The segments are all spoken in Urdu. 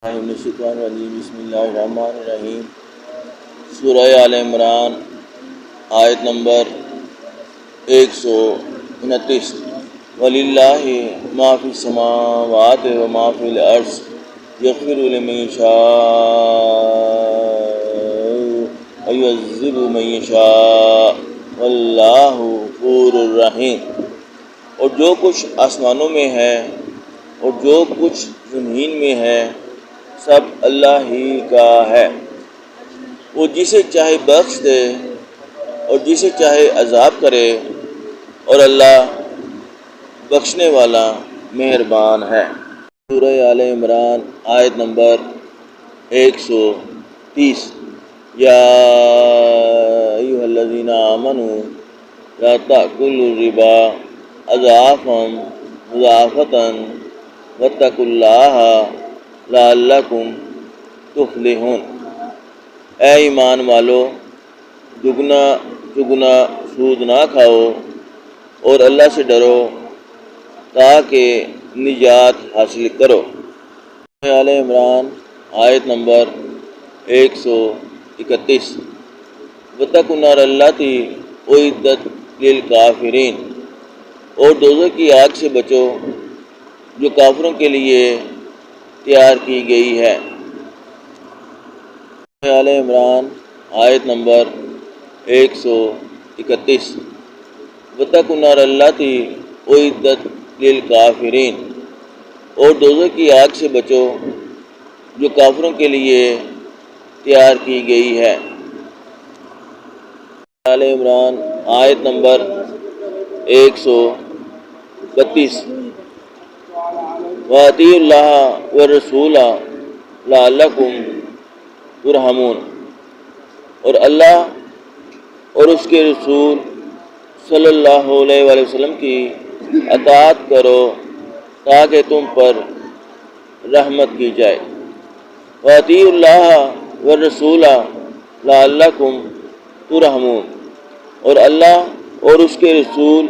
بسم اللہ الرحمن الرحیم۔ سورہ آل عمران آیت نمبر 129۔ وَلِلَّهِ مَا فِي السَّمَاوَاتِ وَمَا فِي الْأَرْضِ يَغْفِرُ لِمَن يَشَاءُ وَيُعَذِّبُ مَن يَشَاءُ وَاللَّهُ غَفُورٌ رَحِيمٌ۔ اور جو کچھ آسمانوں میں ہے اور جو کچھ زمین میں ہے سب اللہ ہی کا ہے۔ وہ جسے چاہے بخش دے اور جسے چاہے عذاب کرے، اور اللہ بخشنے والا مہربان ہے۔ سورہ آل عمران آیت نمبر 130۔ یا ایھا الذین آمنوا لا تأکلوا الربا اضعافا مضاعفۃ واتقوا اللہ لعلکم تفلحون۔ اے ایمان والو، دگنا چگنا سود نہ کھاؤ اور اللہ سے ڈرو تاکہ نجات حاصل کرو۔ آل عمران آیت نمبر 131۔ واتقوا النار التی اعدت للکافرین۔ اور دوزخ کی آگ سے بچو جو کافروں کے لیے تیار کی گئی ہے۔ آل عمران آیت نمبر 131۔ واتقوا النار التی اعدت للکافرین۔ اور دوزخ کی آگ سے بچو جو کافروں کے لیے تیار کی گئی ہے۔ آل عمران آیت نمبر 132۔ وَأَطِیعُوا اللَّهَ وَالرَّسُولَ لَعَلَّکُمْ تُرْحَمُونَ۔ اور اللہ اور اس کے رسول صلی اللہ علیہ وآلہ وسلم کی اطاعت کرو تاکہ تم پر رحمت کی جائے۔ وَأَطِیعُوا اللَّهَ وَالرَّسُولَ لَعَلَّکُمْ تُرْحَمُونَ۔ اور اللہ اور اس کے رسول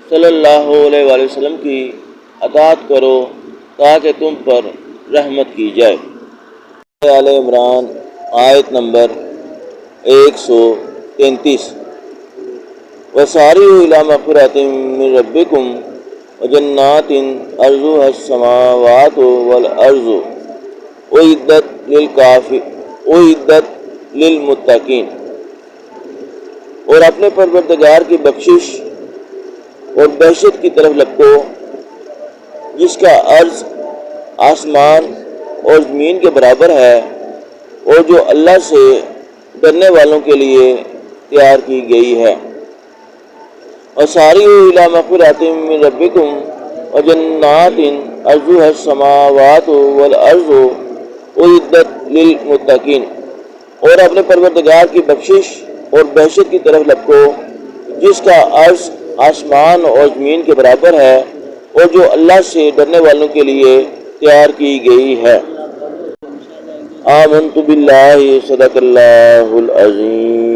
صلی اللہ علیہ وآلہ وسلم کی اطاعت کرو تاکہ تم پر رحمت کی جائے۔ آل عمران آیت نمبر 133۔ وَسَارِعُوا إِلَىٰ مَغْفِرَةٍ مِّن رَّبِّكُمْ وَجَنَّاتٍ عَرْضُهَا السَّمَاوَاتُ وَالْأَرْضُ اُعِدَّتْ لِلْمُتَّقِينَ۔ اور اپنے پروردگار کی بخشش اور بہشت کی طرف لپکو جس کا عرض آسمان اور زمین کے برابر ہے، اور جو اللہ سے ڈرنے والوں کے لیے تیار کی گئی ہے۔ وَسَارِعُوا إِلَىٰ مَغْفِرَةٍ مِّن رَّبِّكُمْ وَجَنَّاتٍ عَرْضُهَا السَّمَاوَاتُ وَالْأَرْضُ اُعِدَّتْ لِلْمُتَّقِينَ۔ اور اپنے پروردگار کی بخشش اور بہشت کی طرف لپکو جس کا عرض آسمان اور زمین کے برابر ہے، اور جو اللہ سے ڈرنے والوں کے لیے تیار کی گئی ہے۔ آمنت باللہ، صدق اللہ العظیم۔